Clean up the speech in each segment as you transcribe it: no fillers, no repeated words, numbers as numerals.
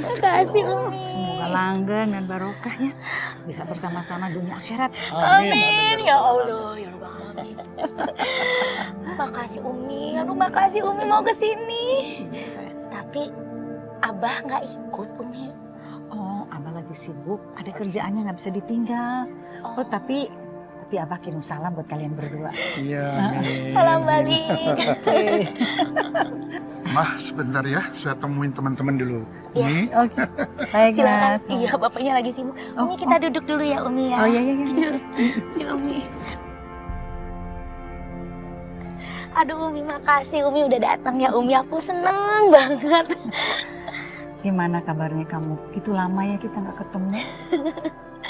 Makasih Umi. Semoga langgeng dan barokah ya. Bisa bersama-sama dunia akhirat. Amin. Ya Allah, ya Rabbal Alamin. Makasih Umi. Aduh, makasih Umi mau kesini. Tapi Abah nggak ikut Umi. Oh, Abah lagi sibuk. Ada kerjaannya nggak bisa ditinggal. Oh, tapi Abah kirim salam buat kalian berdua. Iya, amin. Salam balik. Mah, sebentar ya. Saya temuin teman-teman dulu. Ya. Oke. Baik, Silakan. Mas. Iya, bapaknya lagi sibuk. Umi kita duduk dulu ya Umi ya. Oh iya. Ya Umi. Aduh Umi, makasih Umi udah datang ya Umi. Aku seneng banget. Gimana kabarnya kamu? Itu lama ya kita nggak ketemu.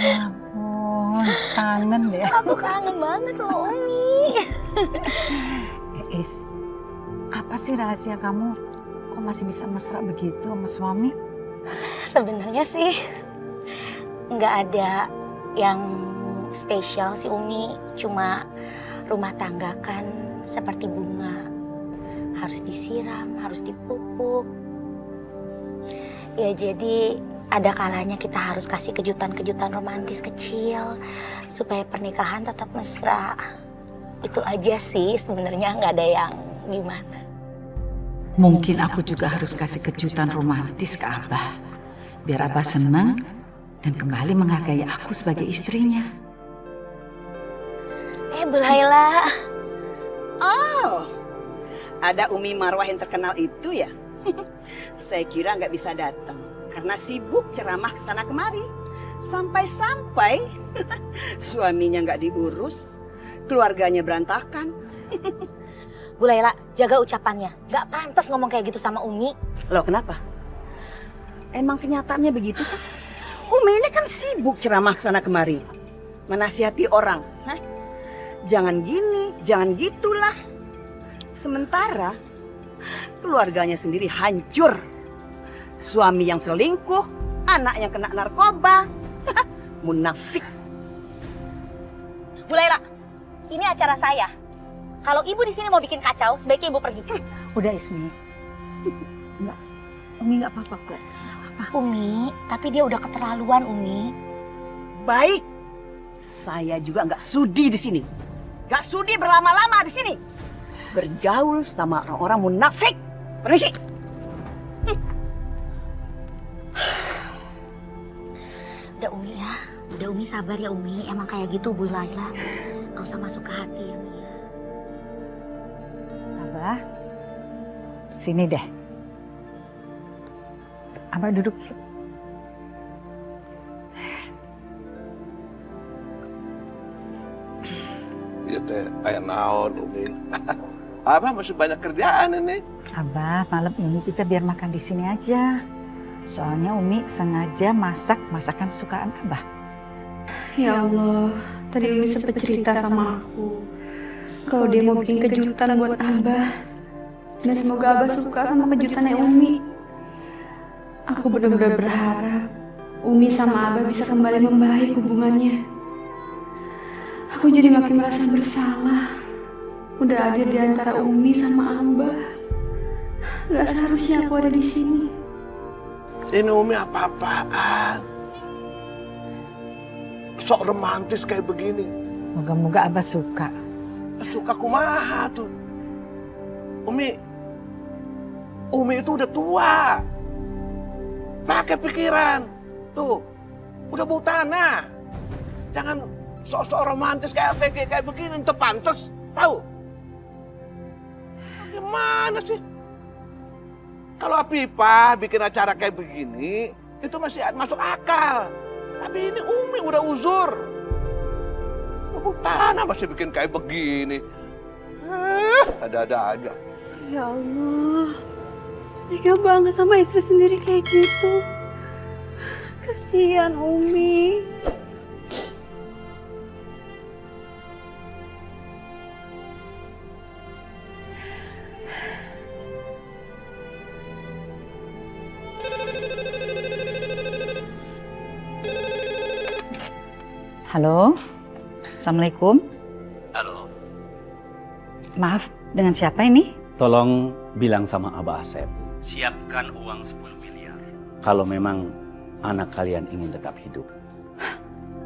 Ya ampun, kangen deh. Aku kangen banget sama Umi. Is, apa sih rahasia kamu? Kok masih bisa mesra begitu sama suami? Sebenarnya sih nggak ada yang spesial sih Umi. Cuma rumah tangga kan seperti bunga. Harus disiram, harus dipupuk. Ya jadi ada kalanya kita harus kasih kejutan-kejutan romantis kecil supaya pernikahan tetap mesra. Itu aja sih sebenarnya, nggak ada yang gimana. Mungkin aku juga harus kasih kejutan romantis ke Abah. Biar Abah senang dan kembali menghargai aku sebagai istrinya. Bu Laila. Oh, ada Umi Marwah yang terkenal itu ya? Saya kira nggak bisa datang karena sibuk ceramah kesana kemari. Sampai-sampai suaminya nggak diurus, keluarganya berantakan. Bu Laila, jaga ucapannya. Nggak pantas ngomong kayak gitu sama Umi. Loh kenapa? Emang kenyataannya begitu kan? Umi ini kan sibuk ceramah kesana kemari, menasihati orang. Hah? Jangan gini, jangan gitulah. Sementara keluarganya sendiri hancur. Suami yang selingkuh, anak yang kena narkoba. Munafik. Bu Laila, ini acara saya. Kalau ibu di sini mau bikin kacau, sebaiknya ibu pergi. Udah Ismi. Enggak, Umi nggak apa-apa kok. Umi, tapi dia udah keterlaluan Umi. Baik, saya juga nggak sudi di sini. Nggak sudi berlama-lama di sini. Bergaul sama orang-orang munafik. Permisi. Udah Umi ya, udah Umi sabar ya Umi. Emang kayak gitu Bu Laila. Gak usah masuk ke hati ya Umi ya. Abah, sini deh. Abah duduk. Iya teh, ayah naon Umi. Abah masih banyak kerjaan ini. Abah, malam ini kita biar makan di sini aja. Soalnya Umi sengaja masak masakan kesukaan Abah. Ya Allah, tadi Umi sempat cerita sama aku kalau dia mau bikin kejutan buat Abah. Dan semoga Abah suka sama kejutannya Umi. Aku benar-benar berharap Umi sama Abah bisa kembali membaik hubungannya. Aku jadi makin merasa bersalah. Udah ada di antara Umi sama Abah. Gak seharusnya aku ada di sini. Ini Umi apa-apaan? Sok romantis kayak begini. Moga-moga Abah suka. Suka kumaha tuh. Umi itu udah tua. Pakai pikiran. Tuh, udah bau tanah. Jangan sok-sok romantis kayak begini. Itu pantas, tahu? Gimana sih? Kalau Apipah bikin acara kayak begini, itu masih masuk akal. Tapi ini Umi udah uzur. Tanah masih bikin kayak begini. Ada-ada aja. Ya Allah, tega banget sama istri sendiri kayak gitu. Kasihan Umi. Halo, Assalamualaikum. Halo. Maaf, dengan siapa ini? Tolong bilang sama Abah Asep. siapkan uang 10 miliar. Kalau memang anak kalian ingin tetap hidup.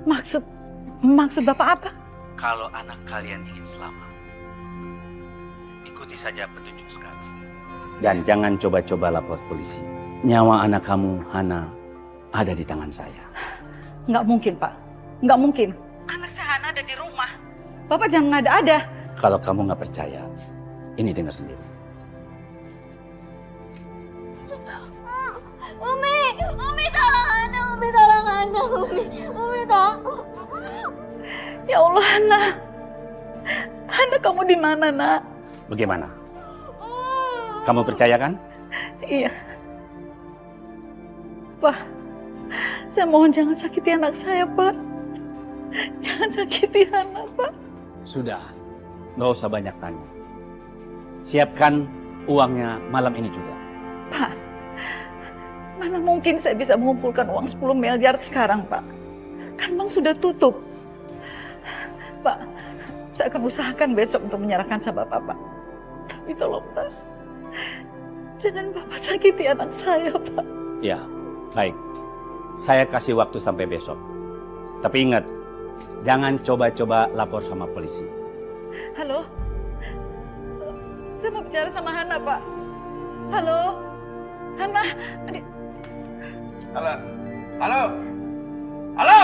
Maksud Bapak apa? Kalau anak kalian ingin selamat, ikuti saja petunjuk sekarang. Dan jangan coba-coba lapor polisi. Nyawa anak kamu, Hana, ada di tangan saya. Nggak mungkin, Pak. Nggak mungkin. Anak saya Hana ada di rumah. Bapak jangan ada-ada. Kalau kamu nggak percaya, ini dengar sendiri. Umi tolong Hana, Umi tolong Hana, Umi tolong. Ya Allah, Hana. Hana, kamu di mana, Nak? Bagaimana? Kamu percaya kan? Iya. Pak, saya mohon jangan sakiti anak saya, Pak. Jangan sakiti Hana, Pak. Sudah, nggak usah banyak tanya. Siapkan uangnya malam ini juga. Pak, mana mungkin saya bisa mengumpulkan uang 10 miliar sekarang, Pak? Kan bank sudah tutup. Pak, saya akan usahakan besok untuk menyerahkan sama Bapak. Tapi tolong, Pak, jangan Bapak sakiti anak saya, Pak. Ya, baik. Saya kasih waktu sampai besok. Tapi ingat, jangan coba-coba lapor sama polisi. Halo? Saya mau bicara sama Hana, Pak. Halo? Hana? Halo? Halo? Halo?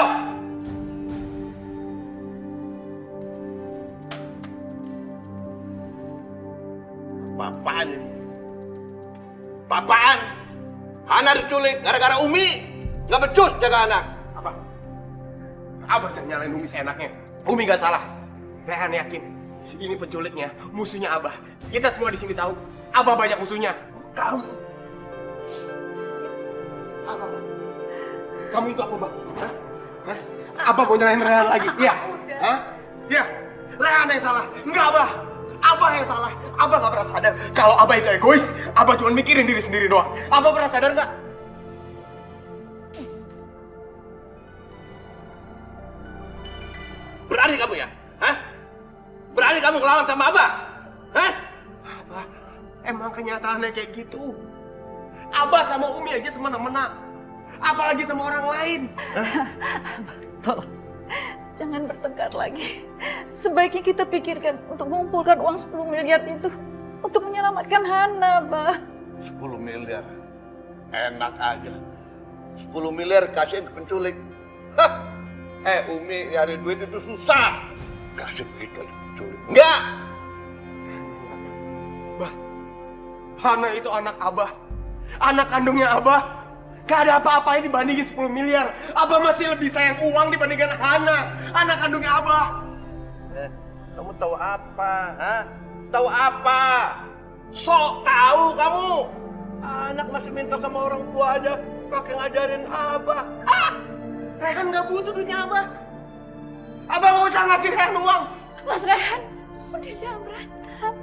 Apaan ini? Apaan? Hana diculik gara-gara Umi. Nggak becus jaga anak. Apa? Abah jangan nyalain Umi seenaknya. Umi nggak salah. Rehan yakin ini penculiknya musuhnya Abah. Kita semua di sini tahu Abah banyak musuhnya. Kamu. Apa, Bang? Kamu itu apa, Bang? Hah? Hah? Abah mau nyalain Rehan lagi? Iya. Hah? Iya. Rehan yang salah, enggak Abah. Abah yang salah. Abah nggak pernah sadar kalau Abah itu egois. Abah cuma mikirin diri sendiri doang. Abah pernah sadar nggak? Berani kamu ya? Hah? Berani kamu ngelawan sama Abah? Hah? Abah, emang kenyataannya kayak gitu. Abah sama Umi aja semena-mena. Apalagi sama orang lain. Tolong, jangan bertengkar lagi. Sebaiknya kita pikirkan untuk mengumpulkan uang 10 miliar itu untuk menyelamatkan Hana, Bah. 10 miliar. Enak aja. 10 miliar kasihin ke penculik. Hah? Umi nyari duit itu susah. Kasih duit ke penculik. Enggak! Bah, Hana itu anak Abah. Anak kandungnya Abah. Gak ada apa-apanya dibandingin 10 miliar. Abah masih lebih sayang uang dibandingkan Hana. Anak kandungnya Abah. Kamu tahu apa? Hah? Tahu apa? Sok tahu kamu. Anak masih minta sama orang tua aja pakai ngajarin Abah. Hah? Rehan gak butuh duitnya Abah. Abah gak usah ngasih Rehan uang. Mas Rehan, udah jangan berantem.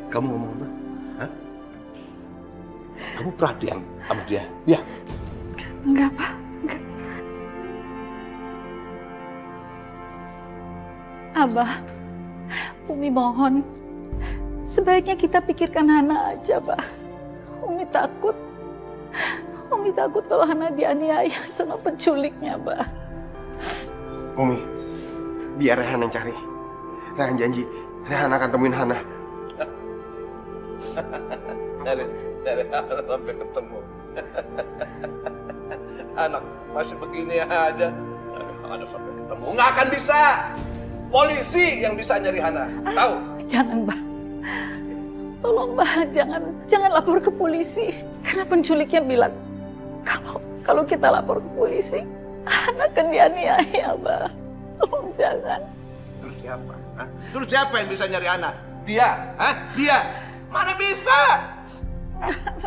Kamu ngomong apa? Hah? Kamu perhatian sama dia? Ya. Enggak, Pak. Enggak. Abah, Umi mohon, sebaiknya kita pikirkan Hana aja, Bah. Umi takut kalau Hana dianiaya sama penculiknya, Bah. Umi, biar Rehan yang cari. Rehan janji, Rehan akan temuin Hana. Dari anak sampai ketemu. Anak masih begini aja. Dari anak sampai ketemu. Nggak akan bisa. Polisi yang bisa nyari Hana. Tahu? Jangan, Bah. Tolong, Bah, jangan lapor ke polisi. Karena penculiknya bilang, kalau kita lapor ke polisi, Hana akan dianiaya, Bah. Tolong jangan. Terus siapa? Hah? Terus siapa yang bisa nyari Hana? Dia? Hah? Dia? Mana bisa?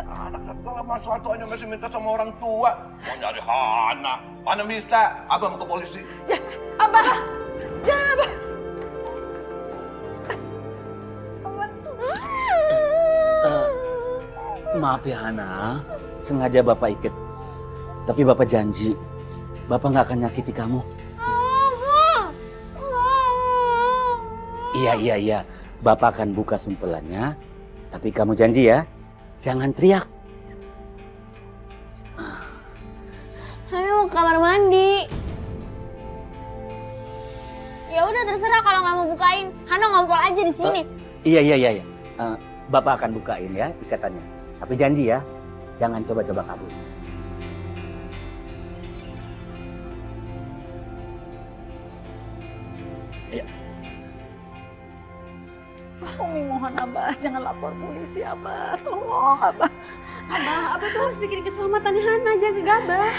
Anak lama satuannya masih minta sama orang tua. Mau nyari Hana. Mana bisa? Abang ke polisi. Ya, Abah. Jangan, Abah. Maaf ya Hana, sengaja Bapak ikut. Tapi Bapak janji, Bapak nggak akan nyakiti kamu. Iya. Bapak akan buka sumpelannya. Tapi kamu janji ya, jangan teriak. Hana mau ke kamar mandi. Ya udah terserah kalau nggak mau bukain. Hana ngompol aja di sini. Iya. Bapak akan bukain ya ikatannya. Tapi janji ya, jangan coba-coba kabur. Iya. Umi mohon Abah, jangan lapor polisi Abah. Tolong Abah. Abah tuh harus pikirin keselamatan Hana, jangan gegabah.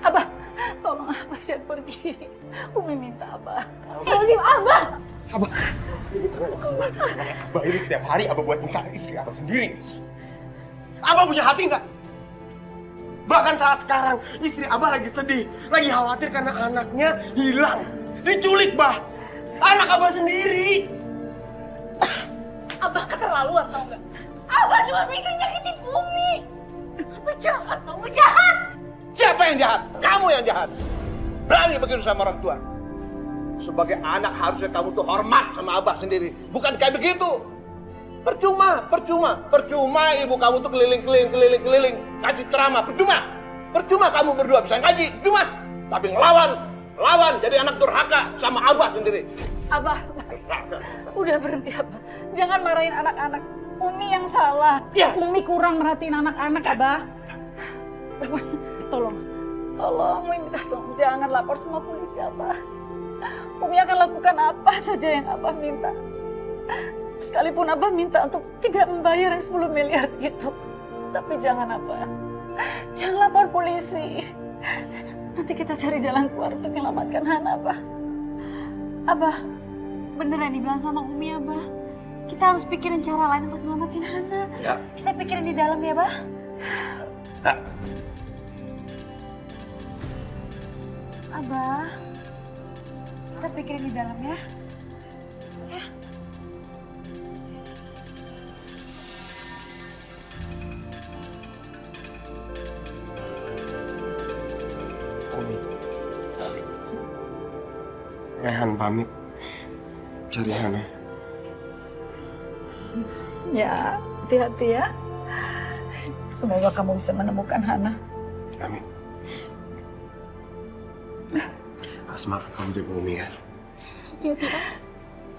Abah, tolong Abah jangan pergi. Umi minta Abah. Abah. Abah ini setiap hari Abah buat nyiksa istri Abah sendiri. Abah punya hati nggak? Bahkan saat sekarang istri Abah lagi sedih, lagi khawatir karena anaknya hilang, diculik bah. Anak Abah sendiri. Abah keterlaluan tau nggak? Abah cuma bisa nyakitin Umi. Abah jahat, kamu jahat. Siapa yang jahat? Kamu yang jahat. Berani begitu sama orang tua. Sebagai anak harusnya kamu tuh hormat sama Abah sendiri. Bukan kayak begitu. Percuma ibu kamu tuh keliling. Kasih ceramah, percuma kamu berdua bisa ngaji, percuma. Tapi lawan jadi anak durhaka sama Abah sendiri. Abah, udah berhenti Abah. Jangan marahin anak-anak. Umi yang salah. Ya. Umi kurang merhatiin anak-anak Abah. Tolong Umi minta tolong. Jangan lapor sama polisi Abah. Umi akan lakukan apa saja yang Abah minta. Sekalipun Abah minta untuk tidak membayar yang 10 miliar itu. Tapi jangan Abah. Jangan lapor polisi. Nanti kita cari jalan keluar untuk menyelamatkan Hana Abah. Abah, beneran dibilang sama Umi Abah. Kita harus pikirin cara lain untuk nyelamatin Hana. Ya. Kita pikirin di dalam ya, Bah. Abah, kita pikirin di dalam ya. Ya. Umi. Rehan pamit cari Hana. Ya, hati-hati ya. Semoga kamu bisa menemukan Hana. Amin. Asma, kamu jaga Umi ya. Hati-hati.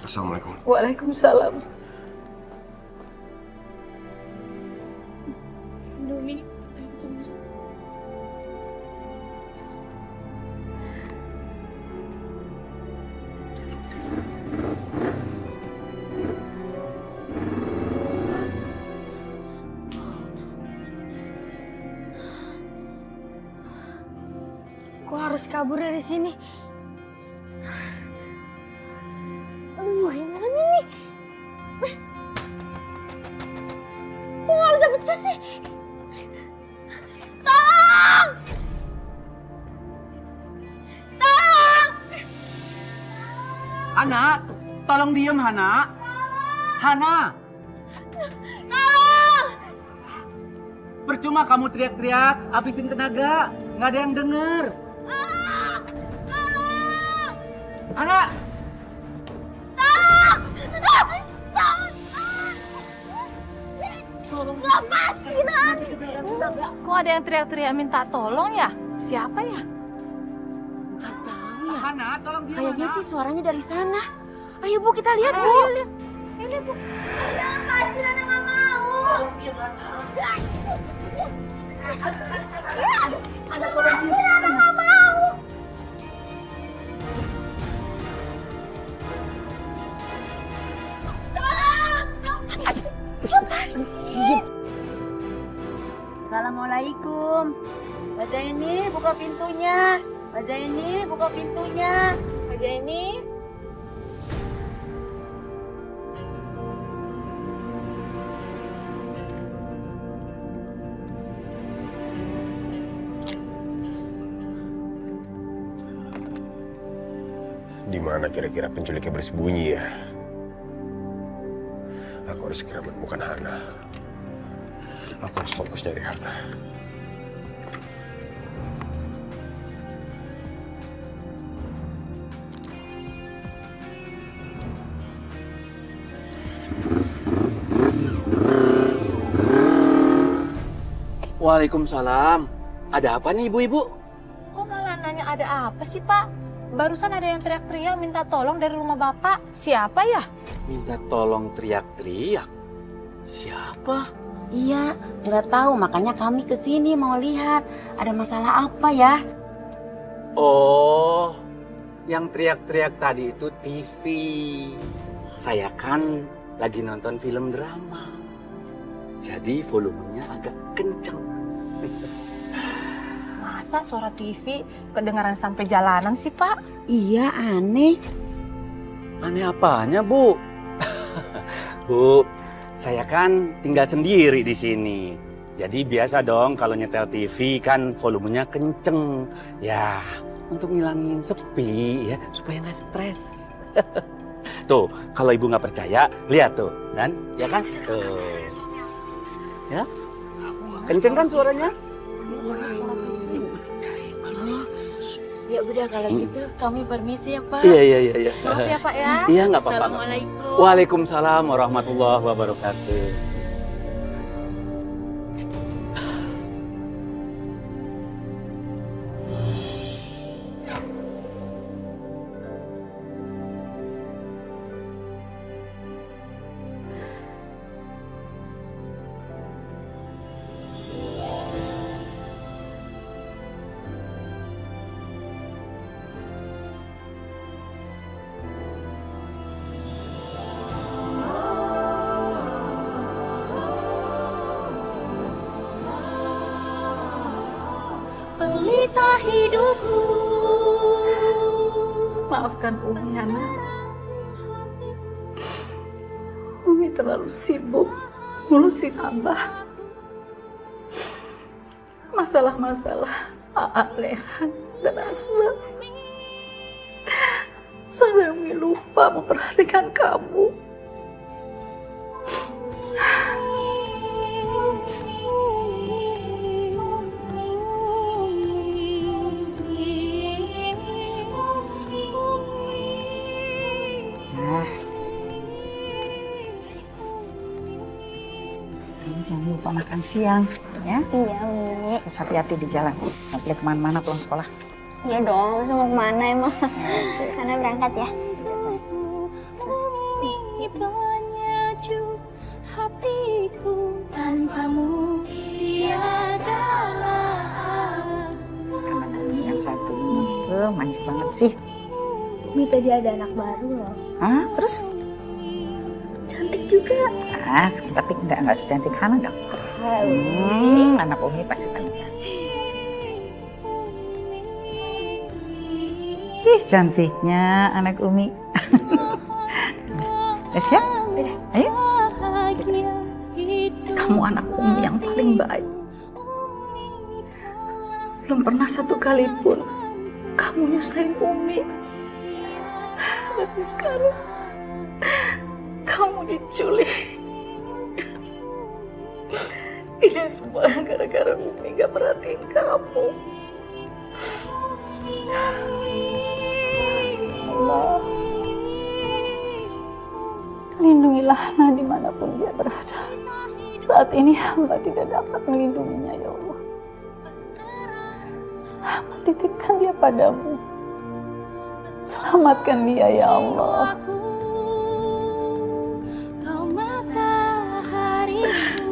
Assalamualaikum. Waalaikumsalam. Umi, ayo kita masuk. Kok harus kabur dari sini? Aduh, gimana nih? Kok nggak bisa pecah sih? Tolong! Tolong! Hana, tolong diem Hana. Hana, Tolong! percuma kamu teriak-teriak, habisin tenaga, nggak ada yang denger. Hana, Lepasin, Han! Kok ada yang teriak-teriak minta tolong ya? Siapa ya? Nggak tahu ya. Hana, tolong diem. Kayaknya Hana. sih suaranya dari sana. Ayo Bu, kita lihat Bu. Ini Bu. Jangan lepasin, Hana nggak mau. Lepasin, Hana nggak mau. Lepasin. Assalamualaikum. Mbak Zaini, buka pintunya. Mbak Zaini, buka pintunya. Mbak Zaini. Di mana kira-kira penculiknya bersembunyi ya? Aku harus segera menemukan Hana. Aku harus fokus nyari Hana. Waalaikumsalam. Ada apa nih ibu-ibu? Kok malah nanya ada apa sih, Pak? Barusan ada yang teriak-teriak minta tolong dari rumah Bapak. Siapa ya? Minta tolong teriak-teriak. Siapa? Iya, nggak tahu makanya kami kesini mau lihat ada masalah apa ya. Oh, yang teriak-teriak tadi itu TV. Saya kan lagi nonton film drama. Jadi volumenya agak kenceng. Masa suara TV kedengaran sampai jalanan sih, Pak? Iya, aneh. Aneh apanya, Bu? Bu, saya kan tinggal sendiri di sini. Jadi biasa dong kalau nyetel TV kan volumenya kenceng. Ya, untuk ngilangin sepi ya, supaya nggak stres. Tuh, kalau ibu nggak percaya, lihat tuh, kan? Ya kan? Tuh. Ya? Kenceng kan suaranya? Ya udah kalau gitu kami permisi ya Pak. Iya. Maaf ya, Pak ya. Iya, nggak apa-apa. Assalamualaikum. Waalaikumsalam warahmatullahi wabarakatuh. Pelita hidupku. Maafkan Umi, anak. Umi terlalu sibuk ngurusin Abah. Masalah-masalah Aa, Lehan, dan Asma. Sampai Umi lupa memperhatikan kamu. Jangan lupa makan siang, ya. Iya, Umi. Terus hati-hati di jalan. Nggak boleh kemana-mana pulang sekolah. Iya dong, masa mau kemana emang? Karena berangkat ya. Penyejuk hatiku tanpamu tiadalah. Yang satu ini, manis banget sih. Umi tadi ada anak baru loh. Ah, terus? Cantik juga. Ah, tapi nggak secantik Hana dong. Anak Umi pasti paling cantik. Ih, cantiknya anak Umi. Udah siap? Udah. Ayo. Kamu anak Umi yang paling baik. Belum pernah satu kali pun kamu nyusahin Umi. Tapi sekarang kamu diculik. Ini semua gara-gara Umi gak perhatiin kamu. Allah, lindungilah Hana dimanapun dia berada. Saat ini hamba tidak dapat melindunginya, ya Allah. Hamba titipkan dia padamu. Selamatkan dia, ya Allah. Kau matahariku.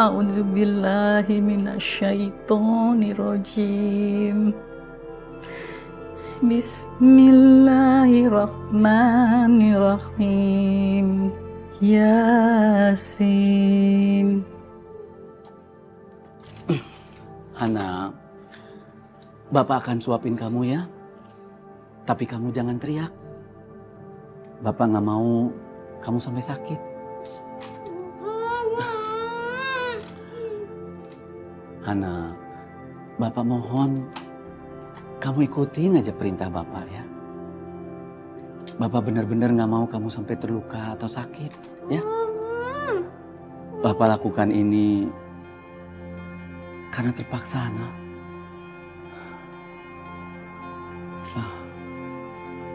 A'udzubillahi minasyaitonirrajim. Bismillahirrahmanirrahim. Yasin. Hana, Bapak akan suapin kamu ya. Tapi kamu jangan teriak. Bapak nggak mau kamu sampai sakit. Hana, Bapak mohon kamu ikutin aja perintah Bapak ya. Bapak benar-benar nggak mau kamu sampai terluka atau sakit, ya. Bapak lakukan ini karena terpaksa, Hana.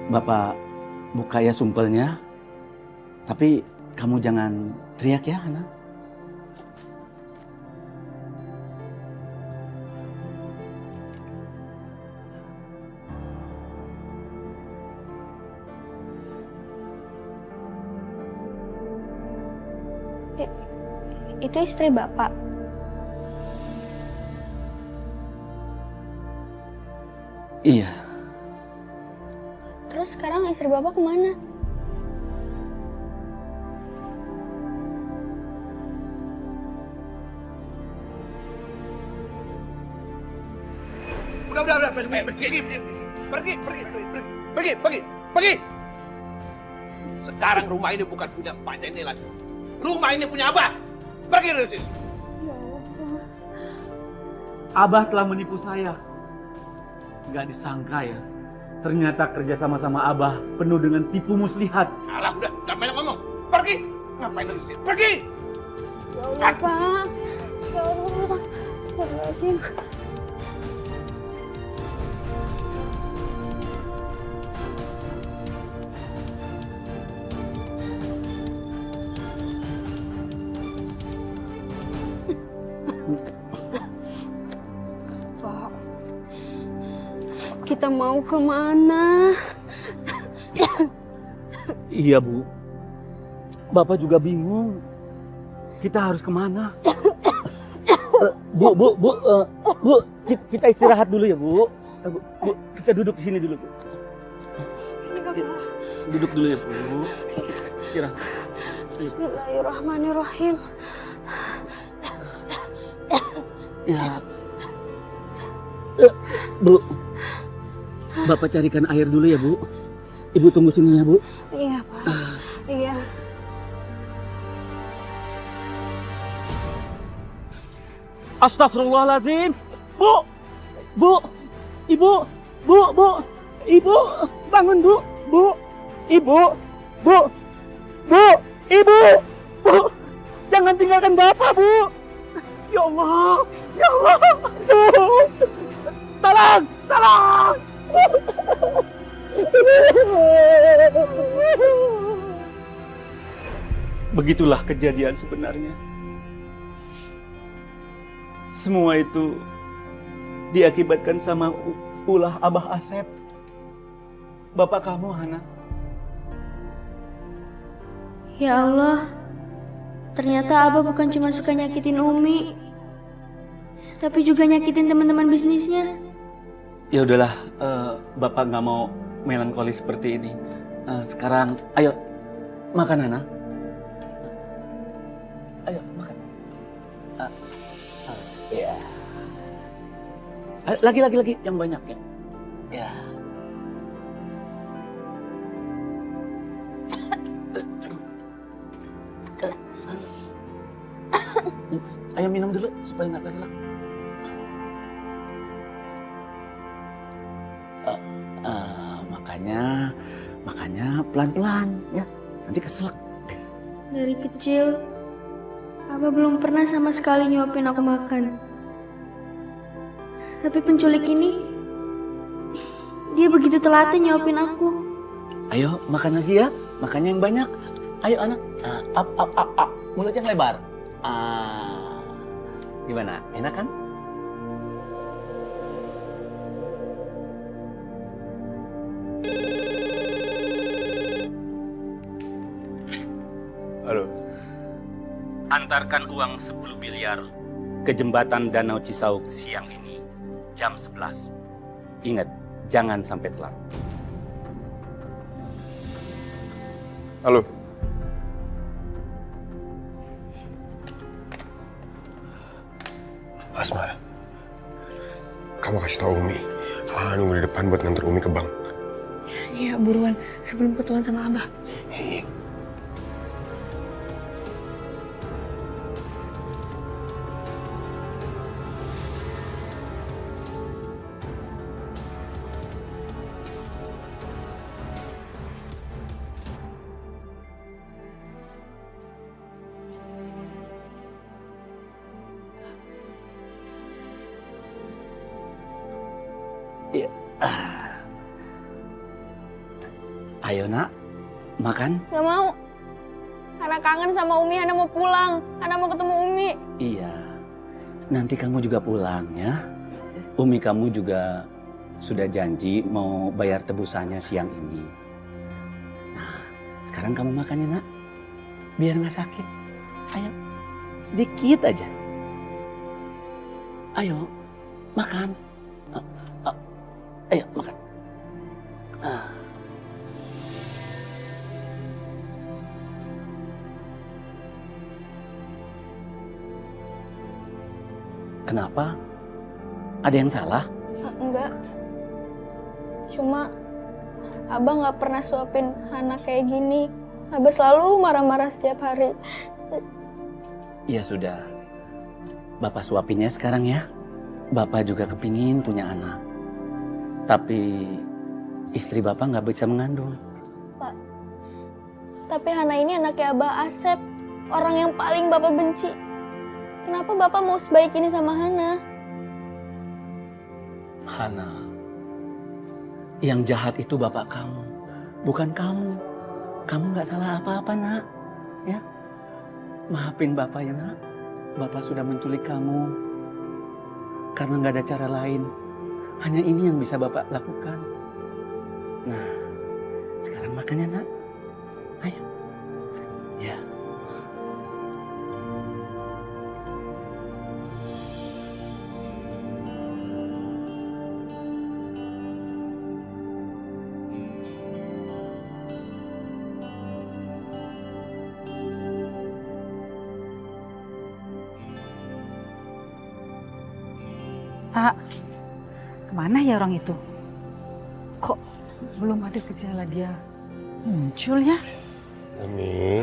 Bapak buka ya sumpelnya, tapi kamu jangan teriak ya, Hana. Itu istri Bapak. Iya. Terus sekarang istri Bapak kemana? Udah, pergi. Sekarang rumah ini bukan punya Pak Jenny lagi. Rumah ini punya Abah. Pergi dari sini. Abah telah menipu saya. Gak disangka ya. Ternyata kerja sama-sama Abah penuh dengan tipu muslihat. Alah, udah, gak main ngomong. Pergi. Ngapain lagi? Pergi. Ya Allah, Pak. Ya Allah. Astagfirullahaladzim. Pak, kita mau kemana? Iya, Bu. Bapak juga bingung. Kita harus kemana? Bu, kita istirahat dulu ya, Bu. Bu, kita duduk di sini dulu, Bu. Duduk dulu ya, Bu. Istirahat. Bismillahirrahmanirrahim. Ya. Bu. Bapak carikan air dulu ya, Bu. Ibu tunggu sini ya, Bu. Iya, Pak. Iya. Astagfirullahaladzim. Bu. Ibu. Ibu. Bangun, Bu. Ibu. Ibu. Jangan tinggalkan Bapak, Bu. Ya Allah. Aduh. Tolong. Begitulah kejadian sebenarnya. Semua itu diakibatkan sama ulah Abah Asep. Bapak kamu, Hana. Ya Allah. Ternyata Abah bukan cuma suka nyakitin Umi, tapi juga nyakitin teman-teman bisnisnya. Ya udahlah, Bapak nggak mau melankolis seperti ini. Sekarang, ayo makan, Hana. Ayo makan. Ya. Lagi yang banyak ya. Ya. Ayo minum dulu supaya nggak keselak. Makanya pelan-pelan ya. Nanti keselak. Dari kecil, Abah belum pernah sama sekali nyuapin aku makan. Tapi penculik ini, dia begitu telaten nyuapin aku. Ayo makan lagi ya. Makannya yang banyak. Ayo anak. Up. Mulutnya yang lebar. Gimana? Enak kan? Halo. Antarkan uang 10 miliar ke jembatan Danau Cisauk siang ini, jam 11. Ingat, jangan sampai telat. Halo. Asma, kamu kasih tahu Umi. Nunggu di depan buat nganter Umi ke bank. Iya, buruan. Sebelum ketahuan sama Abah. Iya. Ayo nak, makan. Gak mau. Hana kangen sama Umi, Hana mau pulang. Hana mau ketemu Umi. Iya, nanti kamu juga pulang ya. Umi kamu juga sudah janji mau bayar tebusannya siang ini. Nah, sekarang kamu makannya nak, biar nggak sakit. Ayo, sedikit aja. Ayo, makan. Ayo, makan. Kenapa? Ada yang salah? Enggak. Cuma Abah nggak pernah suapin Hana kayak gini. Abah selalu marah-marah setiap hari. Ya sudah. Bapak suapinnya sekarang ya. Bapak juga kepingin punya anak. Tapi istri Bapak nggak bisa mengandung. Pak, tapi Hana ini anaknya Abah Asep. Orang yang paling Bapak benci. Kenapa Bapak mau sebaik ini sama Hana? Hana, yang jahat itu bapak kamu, bukan kamu. Kamu nggak salah apa-apa nak, ya. Maafin bapak ya nak. Bapak sudah menculik kamu karena nggak ada cara lain. Hanya ini yang bisa bapak lakukan. Nah, sekarang makannya nak. Ayo, ya. Pak, kemana ya orang itu? Kok belum ada gejala dia muncul ya? Umi,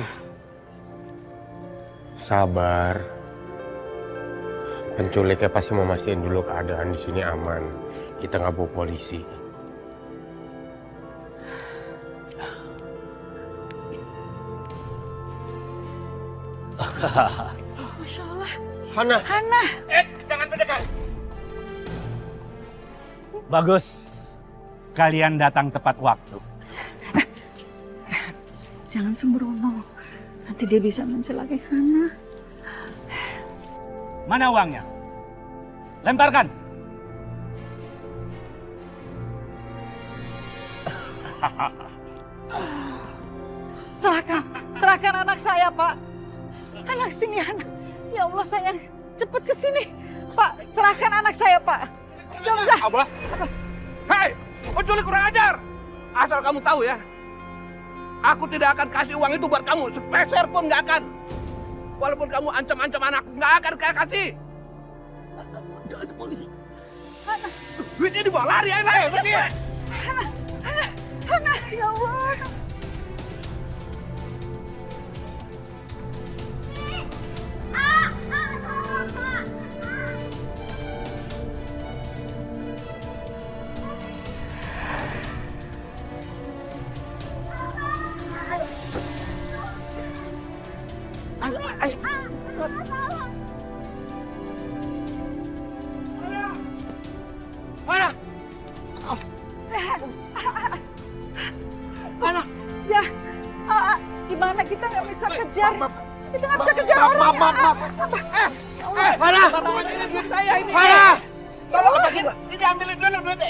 sabar. Penculiknya pasti memastikan dulu keadaan di sini aman. Kita nggak bawa polisi. Masya Allah. Hana. Hana. Jangan mendekat. Bagus. Kalian datang tepat waktu. Jangan sembrono. Nanti dia bisa mencelakai Hana. Mana uangnya? Lemparkan. Serahkan anak saya, Pak. Anak sini, anak. Ya Allah sayang, cepet ke sini. Pak, serahkan anak saya, Pak. Jangan. Abah. Hei, penculik kurang ajar. Asal kamu tahu ya, aku tidak akan kasih uang itu buat kamu. Sepeser pun nggak akan. Walaupun kamu ancam-ancam anakku, nggak akan saya kasih. Ada polisi. Duitnya dibawa lari aja lah. Hana, ya Allah. Ya, gimana kita nggak bisa kejar? Kita nggak bisa kejar orang. Mana? Ini duit saya ini. Mana? Tolong lepasin. Ini ambilin dulu duitnya.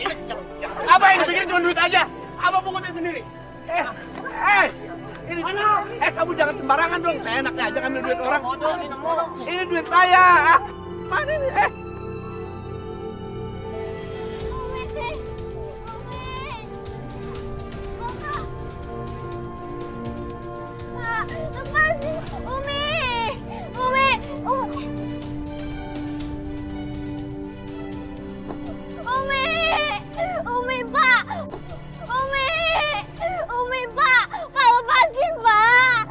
Apa yang dibikin cuma duit aja? Apa pungutin sendiri? Ini kamu jangan sembarangan dong. Saya enaknya aja ngambil duit orang. Ini duit saya. Mana ini? Lepasin, Umi, Pak, Pak lepasin, Pak.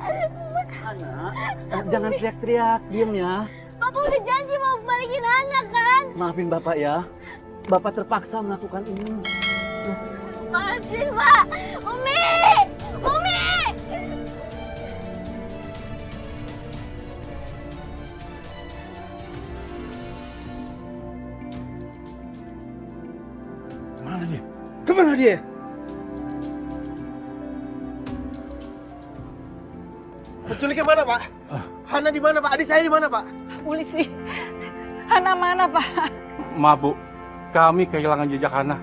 Anak, jangan teriak-teriak, diem ya. Bapak udah janji mau balikin anak kan? Maafin bapak ya. Bapak terpaksa melakukan ini. Lepasin, Pak. Umi. Kemana dia? penculiknya mana, Pak? Hana di mana, Pak? Adik saya di mana, Pak? Polisi. Hana mana, Pak? Maaf, Bu. Kami kehilangan jejak Hana.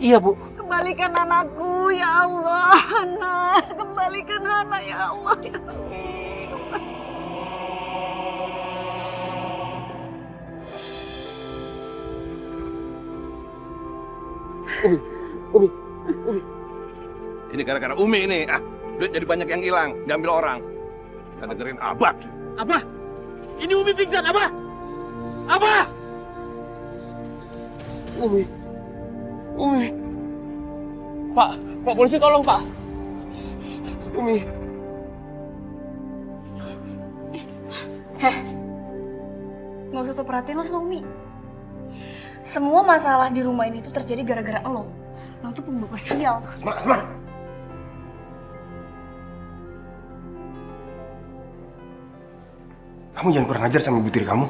Iya, Bu. Kembalikan anakku, ya Allah. Hana, kembalikan Hana, ya Allah. Ya Umi. Ini gara-gara Umi ini. Duit jadi banyak yang hilang, diambil orang. Nggak dengerin Abah. Abah! Ini Umi pingsan, Abah! Abah! Umi. Pak polisi tolong, Pak. Umi. Nggak usah so perhatiin lo sama Umi. Semua masalah di rumah ini tuh terjadi gara-gara lo. Lo tuh pembawa sial. Asma. Kamu jangan kurang ajar sama ibu tiri kamu.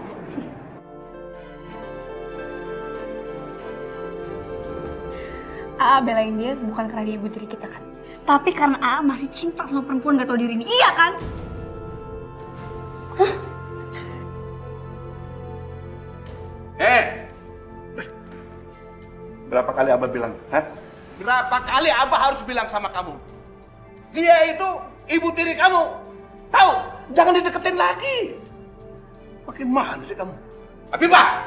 Aa belain dia bukan karena dia ibu tiri kita kan. Tapi karena Aa masih cinta sama perempuan gak tau diri ini. Iya kan? Berapa kali Abah bilang? Berapa kali Abah harus bilang sama kamu? Dia itu ibu tiri kamu. Tahu? Jangan dideketin lagi. Bagaimana sih kamu? Abibah!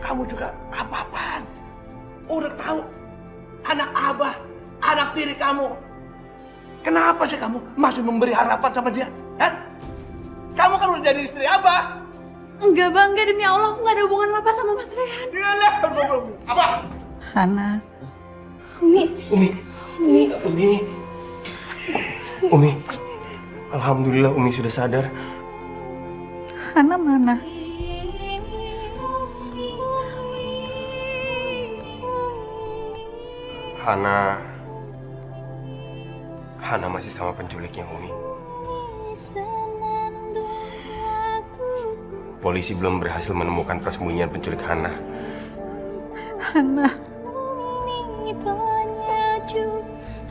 Kamu juga apa-apaan? Udah tahu anak Abah, anak tiri kamu. Kenapa sih kamu masih memberi harapan sama dia? Kamu kan udah jadi istri Abah. Enggak bang, enggak, demi Allah aku gak ada hubungan apa sama Mas Rehan. Iyalah, Abah. Hana. Umi. Alhamdulillah Umi sudah sadar. Hana mana? Hana masih sama penculiknya, Umi. Polisi belum berhasil menemukan persembunyian penculik Hana. Hana.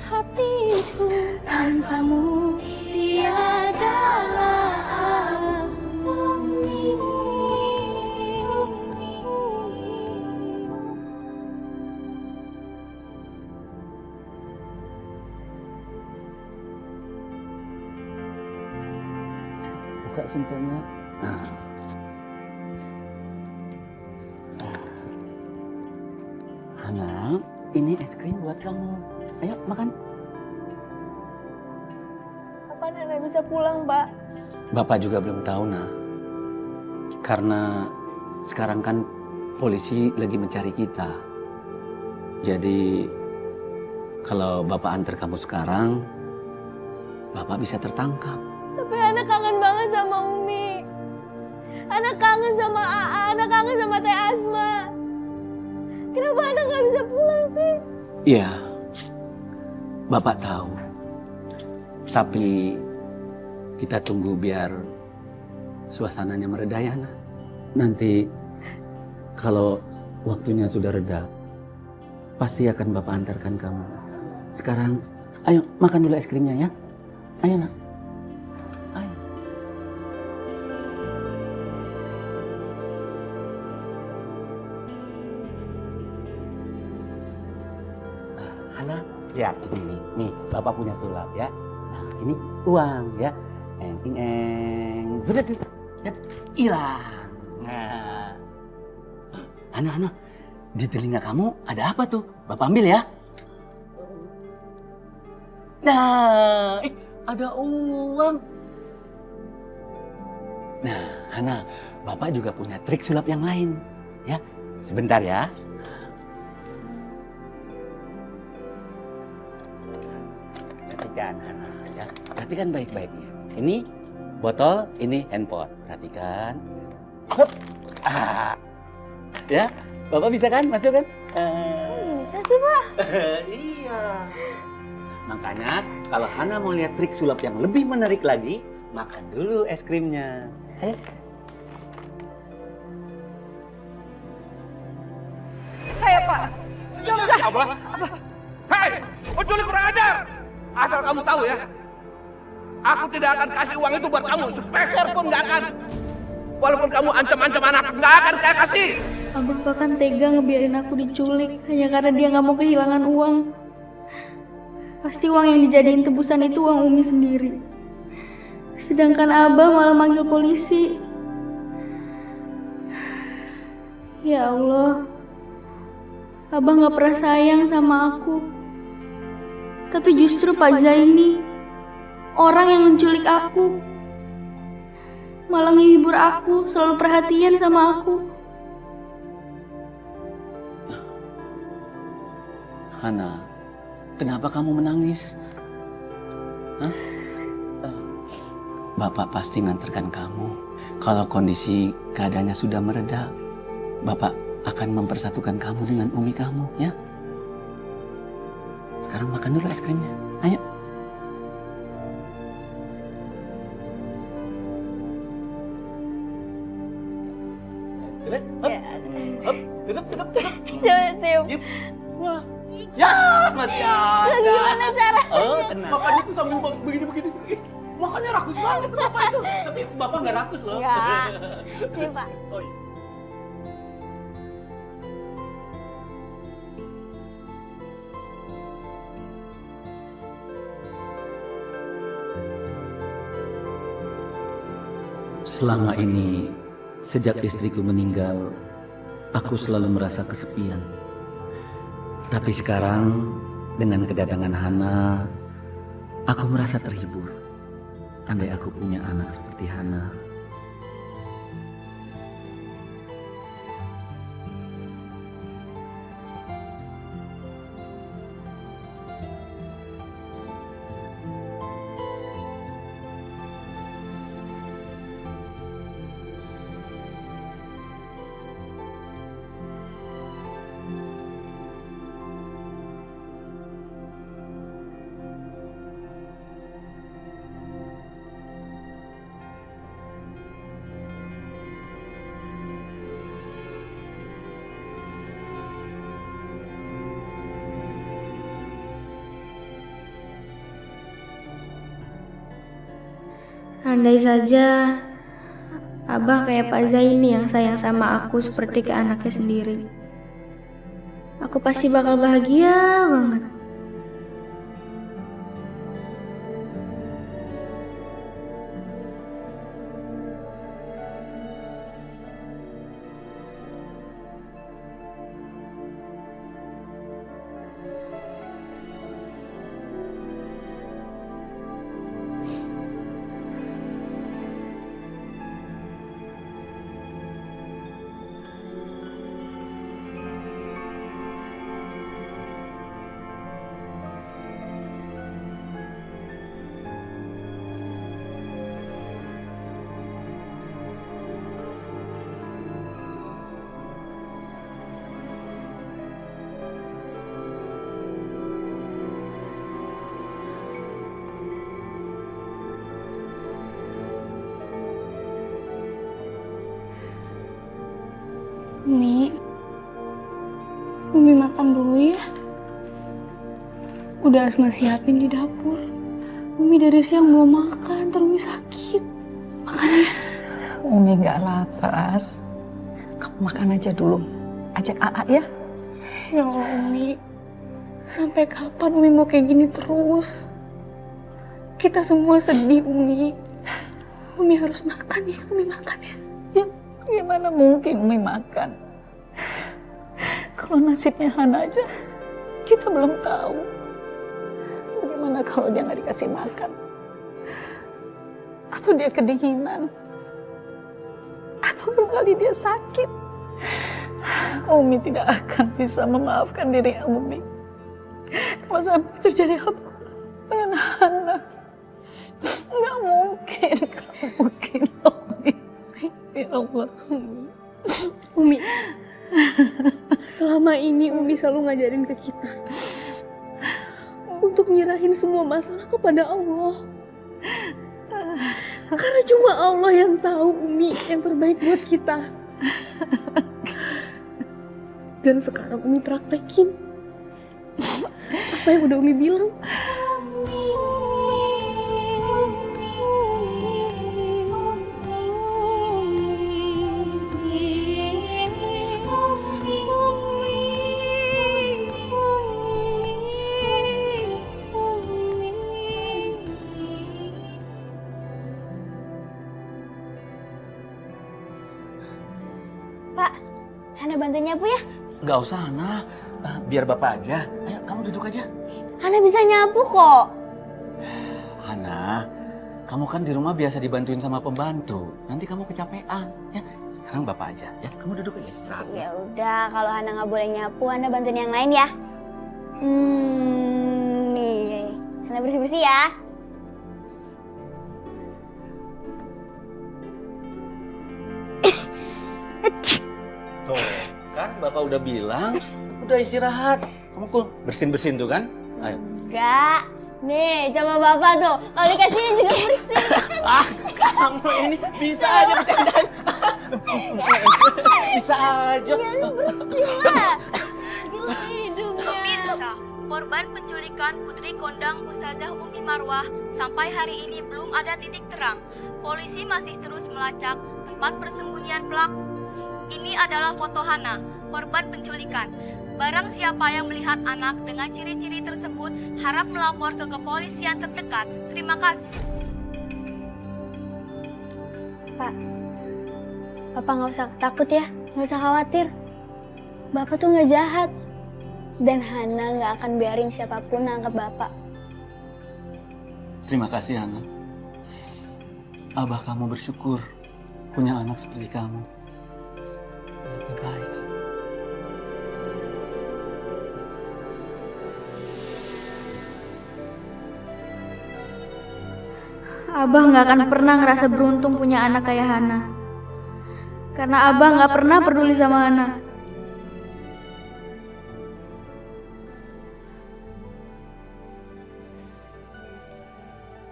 Hatiku tanpamu tiadalah Buka sumpahnya. Hana, ini es krim buat kamu. Ayo makan. Kapan Hana bisa pulang, Pak? Bapak juga belum tahu, Nah. Karena sekarang kan polisi lagi mencari kita. Jadi kalau Bapak antar kamu sekarang, Bapak bisa tertangkap. Tapi Hana kangen banget sama Umi. Hana kangen sama Aa, Hana kangen sama Teh Asma. Kenapa Hana gak bisa pulang sih? Iya, Bapak tahu. Tapi kita tunggu biar suasananya mereda ya, Nah. Nanti kalau waktunya sudah reda, pasti akan Bapak antarkan kamu. Sekarang, ayo makan dulu es krimnya ya. Ayo, Nak. Ayo. Hana, lihat ini nih, Bapak punya sulap ya. Nah, ini uang ya. Sudah hilang. Nah, Hana, di telinga kamu ada apa tuh? Bapak ambil ya. Nah, ada uang. Nah, Hana, Bapak juga punya trik sulap yang lain. Ya, sebentar ya. Perhatikan, Hana. Ya, perhatikan baik-baiknya. Ini botol, ini handphone. Perhatikan. Hup. Ya, Bapak bisa kan? Masuk kan? Bisa sih, Pak. Iya. Makanya kalau Hana mau lihat trik sulap yang lebih menarik lagi, makan dulu es krimnya. Saya, Pak. Abah. Hei, penculik kurang ajar. Asal kamu tahu ya, Aku tidak akan kasih uang itu buat kamu. Sepeser pun nggak akan. Walaupun kamu ancam-ancam anak, nggak akan saya kasih. Abah bahkan tega ngebiarin aku diculik hanya karena dia nggak mau kehilangan uang. Pasti uang yang dijadiin tebusan itu uang Umi sendiri. Sedangkan Abah malah manggil polisi. Ya Allah, Abah nggak pernah sayang sama aku. Tapi justru Pak Zaini, orang yang menculik aku, malah ngehibur aku, selalu perhatian sama aku. Hana, kenapa kamu menangis? Hah? Bapak pasti nganterkan kamu. Kalau kondisi keadaannya sudah mereda, Bapak akan mempersatukan kamu dengan umi kamu, ya? Sekarang makan dulu es krimnya. Ayo. Coba, hop, tutup. Yuk. Wah. Ya, masih ada. Gimana caranya? Oh, tenang. Makannya tuh sambil begini. Makannya rakus banget Bapak itu. Tapi Bapak nggak rakus loh. Enggak. Nih, Pak. Oh, iya. Selama ini, sejak istriku meninggal, aku selalu merasa kesepian. Tapi sekarang, dengan kedatangan Hana, aku merasa terhibur. Andai aku punya anak seperti Hana. Andai saja Abah kayak Pak Zaini yang sayang sama aku seperti ke anaknya sendiri. Aku pasti bakal bahagia banget. Umi makan dulu ya. Udah Asma siapin di dapur. Umi dari siang belum makan, terus Umi sakit. Makan ya. Umi nggak lapar, As. Kamu makan aja dulu. Ajak Aa ya. Ya Allah Umi, sampai kapan Umi mau kayak gini terus? Kita semua sedih Umi. Umi harus makan ya, Umi makan ya. Gimana mungkin Umi makan? Kalau nasibnya Hana aja, kita belum tahu. Bagaimana kalau dia nggak dikasih makan? Atau dia kedinginan? Atau barangkali dia sakit? Umi tidak akan bisa memaafkan diri Umi kalau sampai terjadi apa dengan Hana. Nggak mungkin, nggak mungkin Umi. Ya Allah. Umi, selama ini Umi selalu ngajarin ke kita untuk nyerahin semua masalah kepada Allah. Karena cuma Allah yang tahu Umi yang terbaik buat kita. Dan sekarang Umi praktekin apa yang udah Umi bilang. Pak, Hana bantuin nyapu ya? Nggak usah, Hana. Biar Bapak aja. Ayo, kamu duduk aja. Hana bisa nyapu kok. Hana, kamu kan di rumah biasa dibantuin sama pembantu. Nanti kamu kecapean. Ya, sekarang Bapak aja. Ya, kamu duduk aja istirahat. Ya udah, kalau Hana nggak boleh nyapu, Hana bantuin yang lain ya. Nih, Hana bersih-bersih ya. Tuh, kan Bapak udah bilang, udah istirahat. Kamu kok bersin-bersin tuh kan? Ayo. Enggak. Nih, coba Bapak tuh. Kalau dikasih juga bersih. Kamu ini bisa aja bercandaan. Bisa aja. Iya, bersih lah. Gila hidungnya. Pemirsa, korban penculikan Putri Kondang Ustazah Umi Marwah sampai hari ini belum ada titik terang. Polisi masih terus melacak tempat persembunyian pelaku. Ini adalah foto Hana, korban penculikan. Barang siapa yang melihat anak dengan ciri-ciri tersebut harap melapor ke kepolisian terdekat. Terima kasih. Pak, Bapak nggak usah takut ya, nggak usah khawatir. Bapak tuh nggak jahat. Dan Hana nggak akan biarin siapapun nangkep Bapak. Terima kasih, Hana. Abah kamu bersyukur punya anak seperti kamu. Lebih baik. Abah nggak akan pernah ngerasa beruntung punya anak kayak Hana. Karena Abah nggak pernah peduli sama Hana.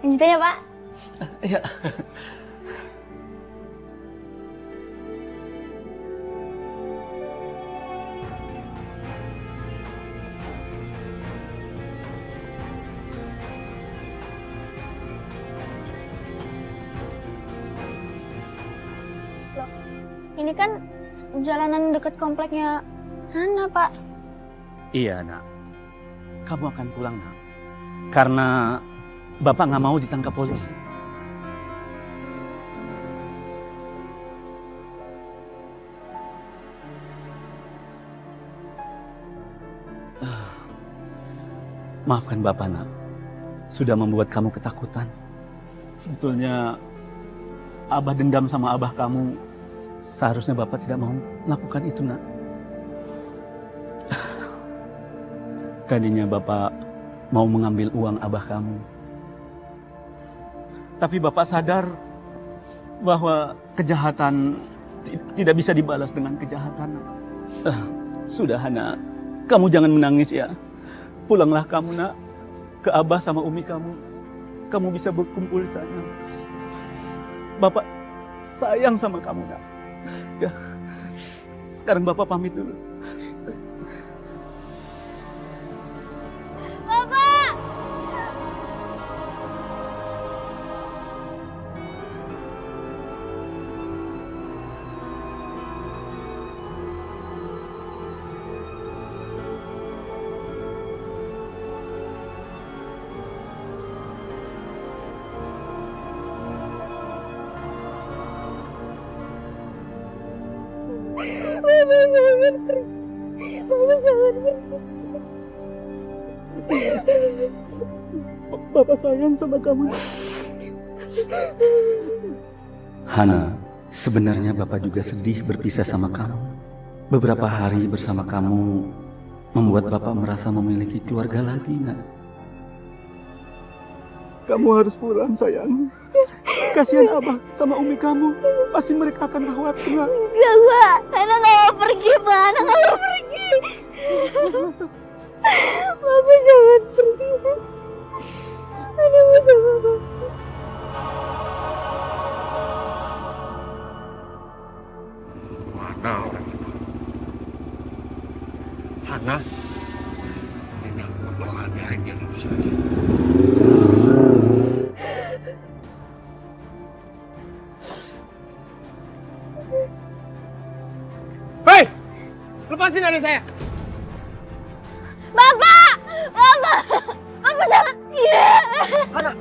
Lanjutin ya, Pak. Iya. Ini kan jalanan dekat kompleknya Hana, Pak. Iya, Nak. Kamu akan pulang, Nak. Karena Bapak nggak mau ditangkap polisi. Maafkan Bapak, Nak. Sudah membuat kamu ketakutan. Sebetulnya Abah dendam sama Abah kamu. Seharusnya Bapak tidak mau melakukan itu, Nak. Tadinya Bapak mau mengambil uang Abah kamu. Tapi Bapak sadar bahwa kejahatan tidak bisa dibalas dengan kejahatan. Sudah, Hana. Kamu jangan menangis ya. Pulanglah kamu, Nak, ke Abah sama Umi kamu. Kamu bisa berkumpul di sana. Bapak sayang sama kamu, Nak. Ya, sekarang Bapak pamit dulu. Bapak! Bapak sayang sama kamu. Hana, sebenarnya Bapak juga sedih berpisah sama kamu. Beberapa hari bersama kamu membuat Bapak merasa memiliki keluarga lagi, Nak. Kamu harus pulang, sayang. Kasihan Abah sama Umi kamu. Pasti mereka akan khawatir, Nak. Enggak, Pak. Hana nggak mau pergi, Pak. Hana nggak mau pergi. Bapak jangan pergi. Hana mau sama Bapak. Mana orang itu? Hana? Ini aku bakal biarin dia lulus lagi. Hei! Lepasin adik saya! Bapak! Bapak! Bapak jangan! Iya! Hana!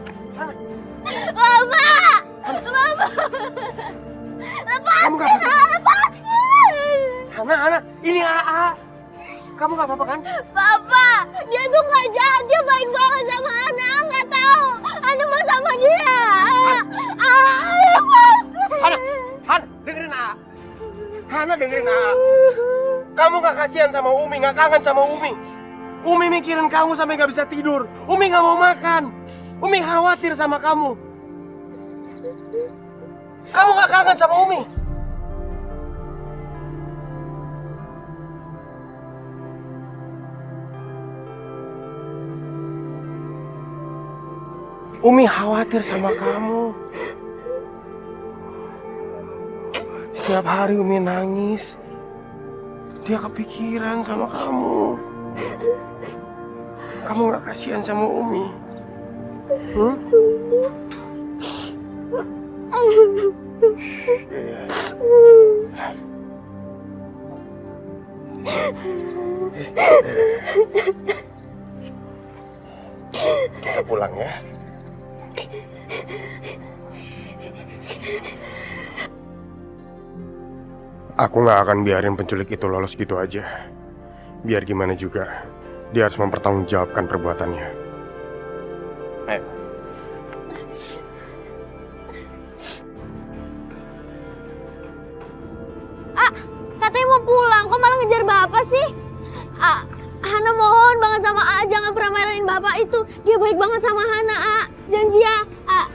Bapak! Bapak! Lepasin! Kamu nggak apa-apa? Lepasin! Hana, ini AA. Kamu nggak apa-apa kan? Papa, dia tuh nggak jahat, dia baik banget sama Hana. Nggak tahu, Hana mau sama dia. Hana, dengerin AA. Hana dengerin AA. Kamu nggak kasihan sama Umi, nggak kangen sama Umi. Umi mikirin kamu sampai nggak bisa tidur. Umi nggak mau makan. Umi khawatir sama kamu. Kamu nggak kangen sama Umi? Umi khawatir sama kamu. Setiap hari Umi nangis. Dia kepikiran sama kamu. Kamu gak kasihan sama Umi? Kita pulang ya. Aku gak akan biarin penculik itu lolos gitu aja. Biar gimana juga, dia harus mempertanggungjawabkan perbuatannya. Ayo. Katanya mau pulang, kok malah ngejar Bapak sih? Hana mohon banget sama A, jangan pernah marahin Bapak itu. Dia baik banget sama Hana, A. Janji ya, A.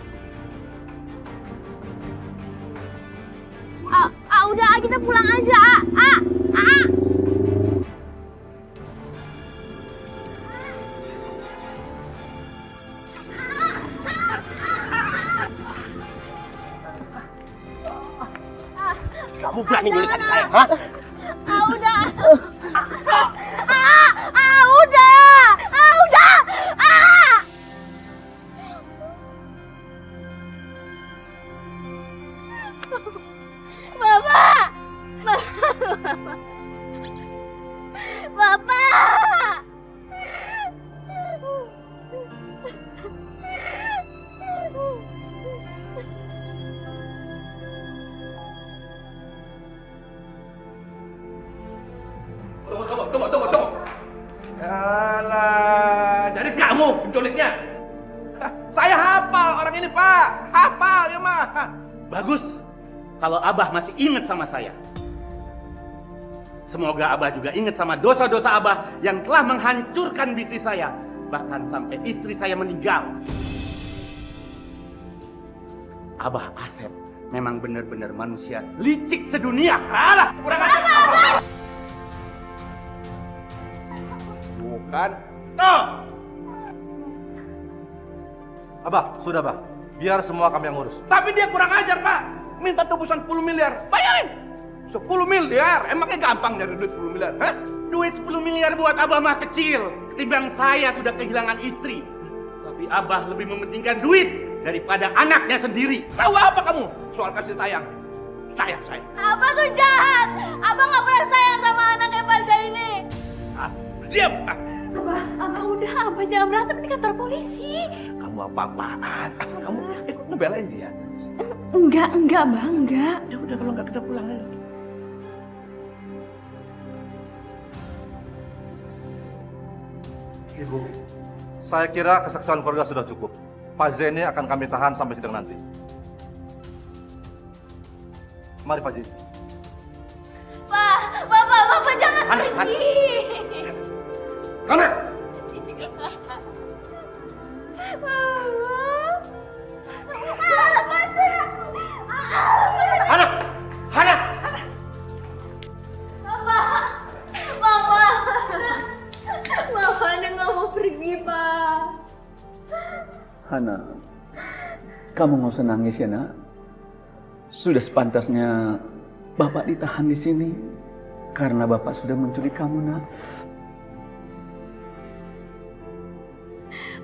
Udah, kita pulang aja, A. Kamu berani nyulik adik saya, hah? Udah. Bapak! Tunggu. Alah, jadi kamu penculiknya? Saya hafal orang ini, Pak. Hafal ya, mah. Bagus. Kalau Abah masih ingat sama saya. Semoga Abah juga ingat sama dosa-dosa Abah yang telah menghancurkan bisnis saya. Bahkan sampai istri saya meninggal. Abah Asep memang benar-benar manusia licik sedunia. Alah, kurang ajar. Bukan. Tuh. Abah, sudah, Bah. Biar semua kami yang ngurus. Tapi dia kurang ajar, Pak. Minta tebusan 10 miliar. Bayarin. 10 miliar. Emangnya gampang nyari duit 10 miliar? Hah? Duit 10 miliar buat Abah mah kecil. Ketimbang saya sudah kehilangan istri. Tapi Abah lebih mementingkan duit daripada anaknya sendiri. Tahu apa kamu soal kasih sayang? Sayang. Abah tuh jahat. Abah nggak pernah sayang sama anaknya Pak Zaini. Diam. Abah udah, Abah jangan berantem di kantor polisi. Kamu apa-apaan? Kamu ikut ngebelain dia? Enggak, Abah, enggak. Udah kalau enggak kita pulang aja. Ibu, saya kira kesaksian keluarga sudah cukup. Pak Zaini akan kami tahan sampai sidang nanti. Mari, Pak Zaini. Bapak jangan pergi. Hana! Lepasin aku. Hana! Mama nggak mau pergi, Pak. Hana, kamu nggak usah nangis ya, Nak. Sudah sepantasnya Bapak ditahan di sini karena Bapak sudah menculik kamu, Nak.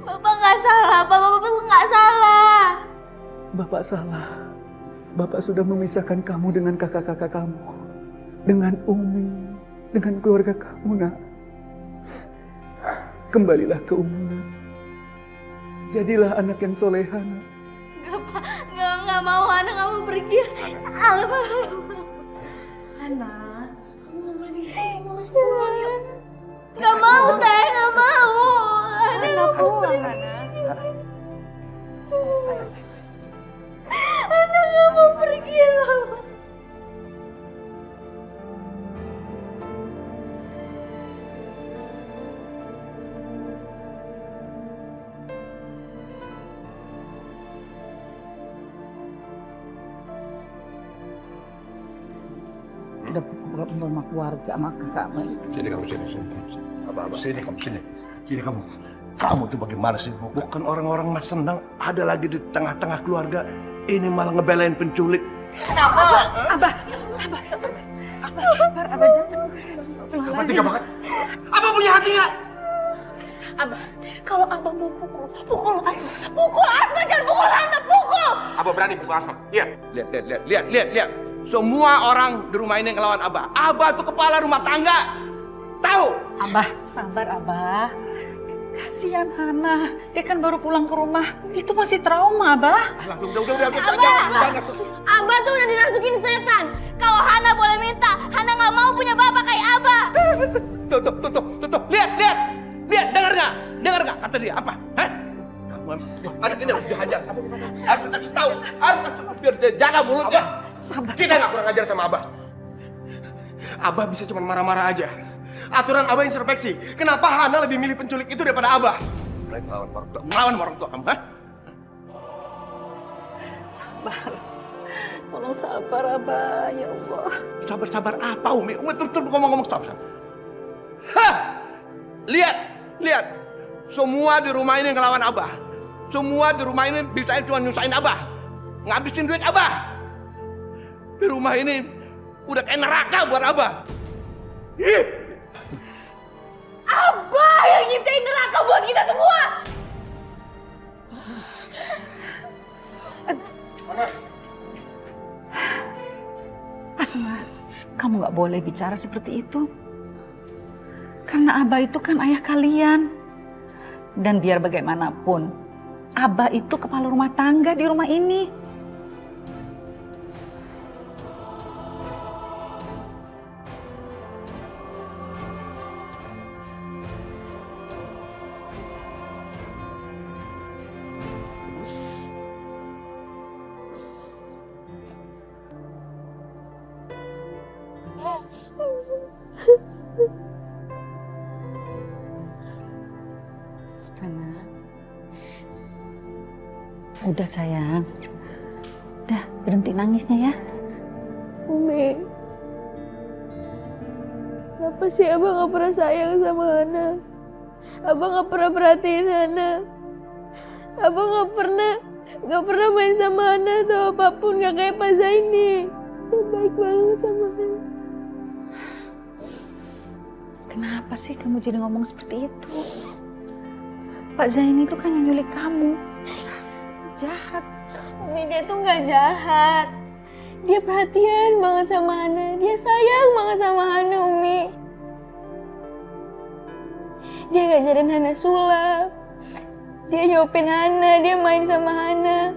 Bapak nggak salah, Bapak nggak salah. Bapak salah. Bapak sudah memisahkan kamu dengan kakak-kakak kamu, dengan Umi, dengan keluarga kamu, Nak. Kembalilah ke Umi, Nak. Jadilah anak yang soleha, Nak. Nggak, Pak. Nggak mau, Hana nggak mau pergi. Hana, kamu nggak harus pulang ya. Gak mau, Teh, gak mau. Hana gak mau pergi. Hana gak mau pergi loh. Udah pukul sama keluarga sama kakak Mas. Sini kamu sini. Abah, sini kamu sini. Sini kamu. Kamu tuh bagaimana sih? Bukan orang-orang mas senang ada lagi di tengah-tengah keluarga. Ini malah ngebelain penculik. Abah sabar. Abah jangan. Abah tega banget. Abah punya hati nggak? Abah, kalau Abah mau pukul Asma. Pukul Asma, jangan pukul Hana, pukul! Abah berani pukul Asma. Iya. Lihat. Semua orang di rumah ini ngelawan Abah. Abah tuh kepala rumah tangga. Tahu? Abah, sabar Abah. Kasihan Hana, dia kan baru pulang ke rumah. Itu masih trauma, Abah. Udah. Abah tuh udah dirasukin setan. Kalau Hana boleh minta, Hana gak mau punya bapak kayak Abah. Tuh. Lihat, dengar nggak kata dia apa? Hah? Anak ini harus dihajar. Harus kasih tahu. Harus kasih biar dia jaga mulutnya. Sabar. Kita nggak kurang ajar sama Abah. Abah bisa cuma marah-marah aja. Aturan Abah introspeksi. Kenapa Hana lebih milih penculik itu daripada Abah? Melawan orang tua kamu, hah? Sabar. Tolong sabar, Abah. Ya Allah. Sabar apa, Umi? Umi terus ngomong sabar. Hah! Lihat. Semua di rumah ini ngelawan Abah. Semua di rumah ini bisa cuma nyusahin Abah. Ngabisin duit Abah. Di rumah ini udah kayak neraka buat Abah. Ih! Abah yang nyiptain neraka buat kita semua. Asma, kamu gak boleh bicara seperti itu. Karena Abah itu kan ayah kalian. Dan biar bagaimanapun, Abah itu kepala rumah tangga di rumah ini. Udah sayang, udah berhenti nangisnya ya. Umi, kenapa sih Abah gak pernah sayang sama Hana? Abah gak pernah perhatiin Hana. Abah gak pernah main sama Hana atau apapun, gak kayak Pak Zaini. Dia baik banget sama Hana. Kenapa sih kamu jadi ngomong seperti itu? Pak Zaini itu kan yang nyulik kamu. Jahat. Umi, dia tuh gak jahat. Dia perhatian banget sama Hana. Dia sayang banget sama Hana, Umi. Dia ngajarin Hana sulap. Dia nyopin Hana, dia main sama Hana.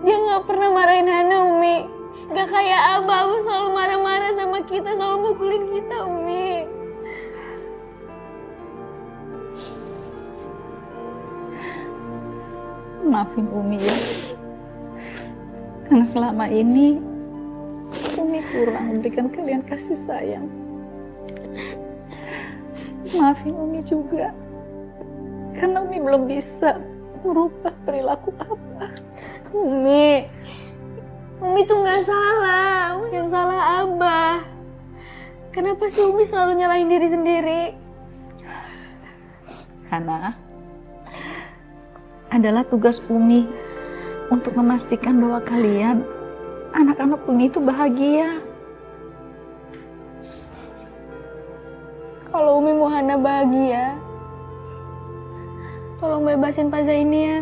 Dia gak pernah marahin Hana, Umi. Gak kayak Abah selalu marah-marah sama kita, selalu mukulin kita, Umi. Maafin Umi ya. Karena selama ini Umi kurang memberikan kalian kasih sayang. Maafin Umi juga. Karena Umi belum bisa merubah perilaku Abah. Umi tuh gak salah. Yang salah Abah. Kenapa sih Umi selalu nyalahin diri sendiri? Hana, adalah tugas Umi untuk memastikan bahwa kalian, anak-anak Umi itu bahagia. Kalau Umi mau Hana bahagia, tolong bebasin Pak Zaini ya.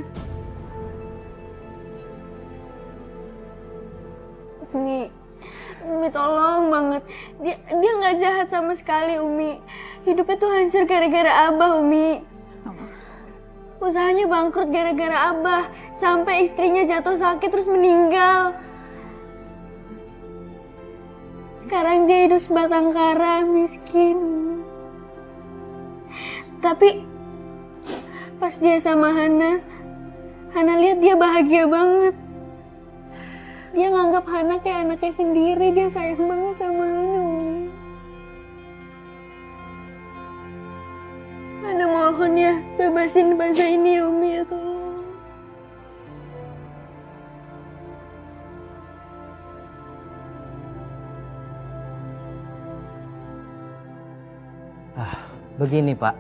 Umi tolong banget. Dia nggak jahat sama sekali, Umi. Hidupnya tuh hancur gara-gara Abah, Umi. Usahanya bangkrut gara-gara Abah. Sampai istrinya jatuh sakit terus meninggal. Sekarang dia hidup sebatang kara, miskin. Tapi pas dia sama Hana lihat dia bahagia banget. Dia nganggap Hana kayak anaknya sendiri, dia sayang banget sama Hana, Umi. Hana mohon ya, bebasin Pak Zaini ya, Umi, ya tolong. Begini Pak,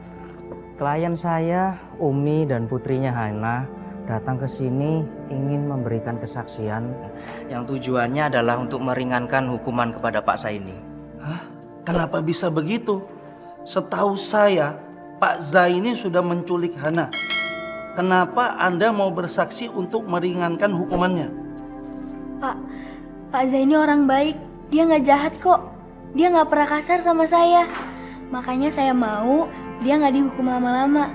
klien saya, Umi dan putrinya Hana datang ke sini ingin memberikan kesaksian yang tujuannya adalah untuk meringankan hukuman kepada Pak Zaini. Hah? Kenapa bisa begitu? Setahu saya, Pak Zaini sudah menculik Hana. Kenapa Anda mau bersaksi untuk meringankan hukumannya? Pak Zaini orang baik, dia nggak jahat kok. Dia nggak pernah kasar sama saya. Makanya saya mau dia nggak dihukum lama-lama.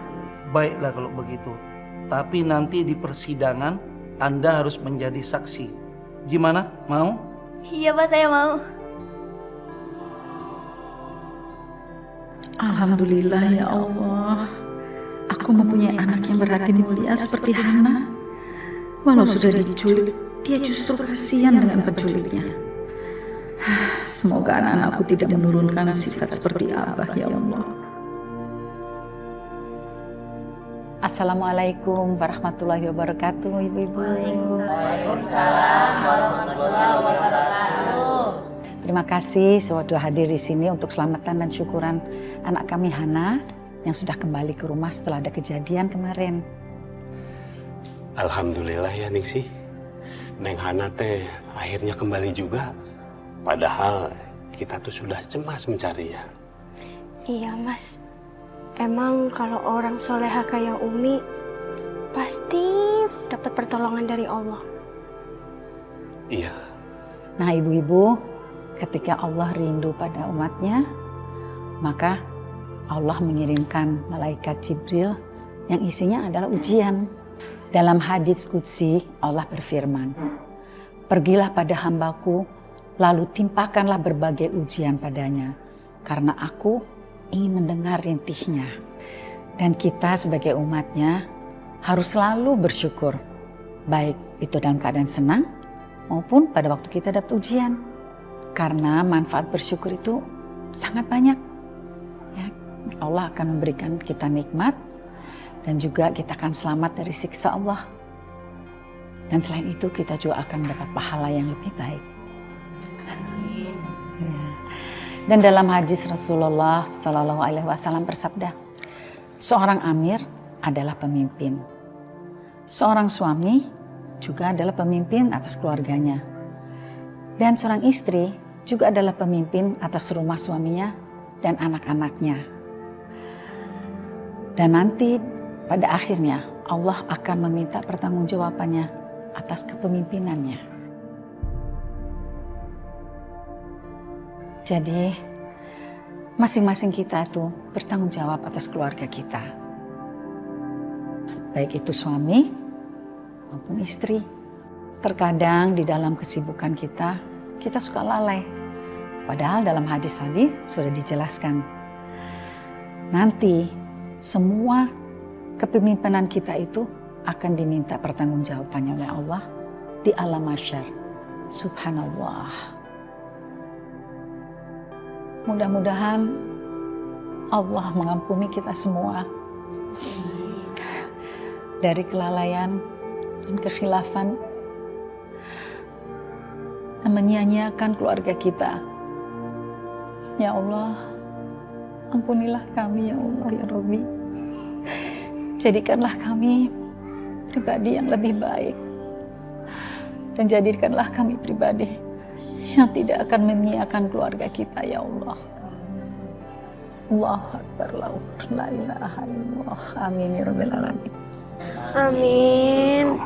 Baiklah kalau begitu. Tapi nanti di persidangan Anda harus menjadi saksi. Gimana? Mau? Iya Pak, saya mau. Alhamdulillah ya Allah. Aku mempunyai anak yang berhati mulia seperti Hana. Walau sudah diculik, dia justru kasihan dengan penculiknya. Semoga anak-anakku tidak menurunkan sifat seperti Abah ya Allah. Assalamualaikum warahmatullahi wabarakatuh, ibu-ibu. Waalaikumsalam warahmatullahi wabarakatuh. Terima kasih sudah hadir di sini untuk selamatan dan syukuran anak kami Hana yang sudah kembali ke rumah setelah ada kejadian kemarin. Alhamdulillah ya Ningsih. Neng Hana teh akhirnya kembali juga. Padahal kita tuh sudah cemas mencarinya. Iya Mas, emang kalau orang soleha kayak Umi pasti dapat pertolongan dari Allah. Iya. Nah ibu-ibu, ketika Allah rindu pada umatnya, maka Allah mengirimkan malaikat Jibril yang isinya adalah ujian. Dalam hadits qudsi Allah berfirman, "Pergilah pada hambaku, lalu timpakanlah berbagai ujian padanya, karena aku ingin mendengar rintihnya." Dan kita sebagai umatnya harus selalu bersyukur, baik itu dalam keadaan senang maupun pada waktu kita dapat ujian. Karena manfaat bersyukur itu sangat banyak. Ya, Allah akan memberikan kita nikmat dan juga kita akan selamat dari siksa Allah. Dan selain itu kita juga akan mendapat pahala yang lebih baik. Ya. Dan dalam hadis Rasulullah Sallallahu Alaihi Wasallam bersabda, seorang amir adalah pemimpin, seorang suami juga adalah pemimpin atas keluarganya, dan seorang istri juga adalah pemimpin atas rumah suaminya dan anak-anaknya. Dan nanti pada akhirnya Allah akan meminta pertanggungjawabannya atas kepemimpinannya. Jadi masing-masing kita itu bertanggung jawab atas keluarga kita. Baik itu suami maupun istri. Terkadang di dalam kesibukan kita suka lalai. Padahal dalam hadis tadi sudah dijelaskan. Nanti semua kepemimpinan kita itu akan diminta pertanggungjawabannya oleh Allah di alam mahsyar. Subhanallah. Mudah-mudahan Allah mengampuni kita semua dari kelalaian dan kekhilafan dan menyia-nyiakan keluarga kita. Ya Allah, ampunilah kami ya Allah ya Rabbi. Jadikanlah kami pribadi yang lebih baik dan jadikanlah kami pribadi yang tidak akan menyia-nyiakan keluarga kita ya Allah. Allahu Akbar, la ilaha illallah. Amin ya rabbal alamin. Amin.